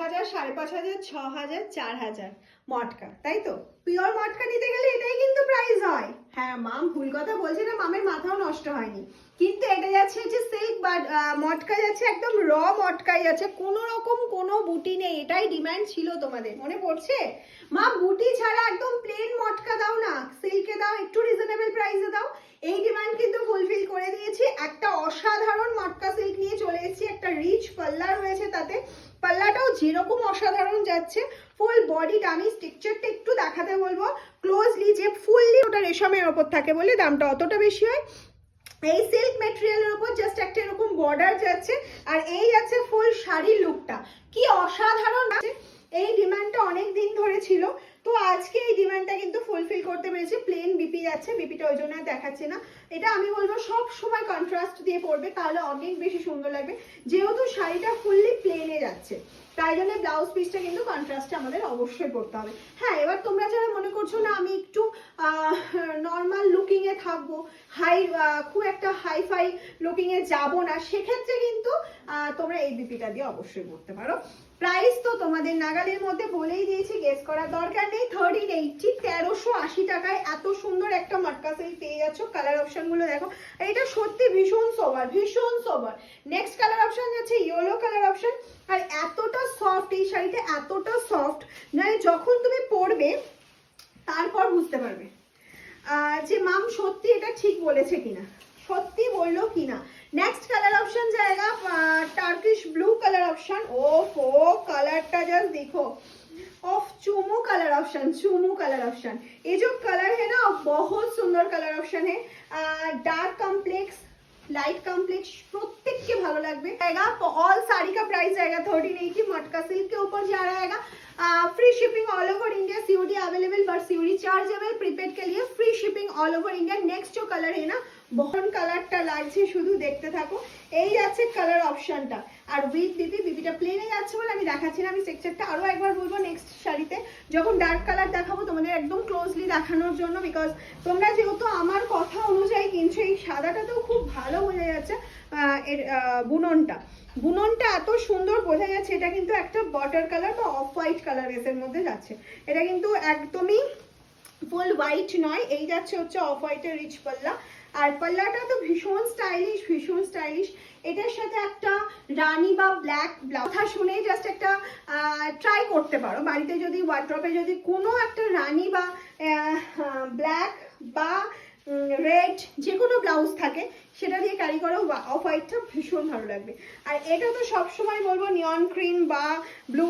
5000, 5500, 6000, 4000 মটকা, তাই তো? পিওর মটকা নিতে গেলে এটাই কিন্তু প্রাইস হয়। হ্যাঁ মাম ভুল কথা বলছে না, মামের মাথাও নষ্ট হয়নি, কিন্তু এটা যাচ্ছে হচ্ছে সিল্ক বা মটকা যাচ্ছে একদম র মটকাই যাচ্ছে, কোনো রকম কোনো বুটি নেই। এটাই ডিমান্ড ছিল তোমাদের, মনে পড়ছে? মা বুটি ছাড়া একদম প্লেন মটকা দাও না, সিল্কে দাও, একটু রিজনেবল প্রাইসে দাও। এই ডিমান্ড কিন্তু ফুলফিল করে দিয়েছি। একটা অসাধারণ মটকা সিল্ক নিয়ে চলে এসেছি, একটা রিচ পাল্লা রয়েছে, তাতে পাল্লাটাও যেরকম অসাধারণ যাচ্ছে। ফুল বডি আমি স্ট্রাকচারটা একটু দেখাতে বলবো ক্লোজলি, যে ফুললি ওটা রেশমের ওপর থাকে বলে দামটা অতটা বেশি হয়। এই সিল্ক ম্যাটেরিয়ালের উপর জাস্ট একটা এরকম বর্ডার যাচ্ছে, আর এই যাচ্ছে ফুল শাড়ির লুকটা, কি অসাধারণ আছে। এই ডিমান্ডটা অনেক দিন ধরে ছিল, তো আজকে এই ডিমান্ডটা কিন্তু ফুলফিল করতে পেরেছি। প্লেন বিপি যাচ্ছে, বিপিটা ওই জন্য দেখাচ্ছি না। এটা আমি বলবো সব সময় কন্ট্রাস্ট দিয়ে পরবে, তাহলে অনেক বেশি সুন্দর লাগবে। যেহেতু শাড়িটা ফুললি প্লেনে যাচ্ছে, তাই জন্য ব্লাউজ পিসটা কিন্তু কন্ট্রাস্টে আমাদের অবশ্যই পরতে হবে। হ্যাঁ, এবার তোমরা যারা মনে করছো না আমি একটু নর্মাল লুকিং এ থাকবো, খুব একটা হাইফাই লুকিং এ যাবো না, সেক্ষেত্রে কিন্তু তোমরা এই বিপিটা দিয়ে অবশ্যই পরতে পারো। প্রাইস তো তোমাদের নাগালের মধ্যে বলেই দিয়েছি, গেস করার দরকার নেই। 1380, 1380 টাকায় এত সুন্দর একটা মটকা সিল্ক পেয়ে যাচ্ছ। কালার অপশন গুলো দেখো, এটা সত্যি ভীষণ সোবার, ভীষণ সোবার। নেক্সট কালার অপশন যাচ্ছে ইয়েলো কালার অপশন, আর এতটা সফট এই শাড়িটা, এতটা সফট মানে যখন তুমি পরবে তারপর বুঝতে পারবে যে মাম সত্যি এটা ঠিক বলেছে কিনা, সত্যি বললো কিনা। নেক্সট কালার অপশন जाएगा টার্কিশ ব্লू कलर ऑप्शन। ओफो कलरটা জাস্ট देखो, ऑफ चूमू कलर ऑप्शन, चूमू कलर ऑप्शन। ये जो कलर है ना बहुत सुंदर कलर ऑप्शन है। डार्क कॉम्प्लेक्स, लाइट कॉम्प्लेक्स प्रत्येक के भालो लगবে। ऑल साड़ी का प्राइस आएगा 1380, मटका सिल्क के ऊपर जा रहा है। Free shipping all over India, COD available but COD chargeable. Prepaid के लिए free shipping all over India. Next जो कलर है ना বহন কালারটা লাগছে, শুধু দেখতে থাকো। এই যাচ্ছে কালার অপশনটা, আর উইথ বিপি, বিপিটা প্লেনে যাচ্ছে বলে আমি দেখাচ্ছি না। আমি টেক্সচারটা আরো একবার বলবো নেক্সট শাড়িতে যখন ডার্ক কালার দেখাবো তোমাদের একদম ক্লোজলি দেখানোর জন্য, বিকজ তোমরা যেহেতু আমার কথা অনুযায়ী কিনছো। এই সাদাটাতেও খুব ভালো বোঝা যাচ্ছে এর বুননটা, বুননটা এত সুন্দর বোঝা যাচ্ছে। এটা কিন্তু একটা বাটার কালার বা অফ হোয়াইট কালার বেসের মধ্যে যাচ্ছে, এটা কিন্তু একদমই ফুল হোয়াইট নয়। এই যাচ্ছে হচ্ছে অফ হোয়াইটের রিচ পাল্লা, আর পাল্লাটা তো ভীষণ স্টাইলিশ, ভীষণ স্টাইলিশ। এটার সাথে একটা রানী বা ব্ল্যাক ব্লাউজ, কথা শুনে জাস্ট একটা ট্রাই করতে পারো বাড়িতে, যদি ওয়ার্ড্রপে যদি কোনো একটা রানী বা ব্ল্যাক বা রেড যে কোনো ব্লাউজ থাকে সেটা দিয়ে ক্যারি করো, অফ হোয়াইটটা ভীষণ ভালো লাগবে। আর এটা তো সবসময় বলবো নিয়ন ক্রিম বা ব্লু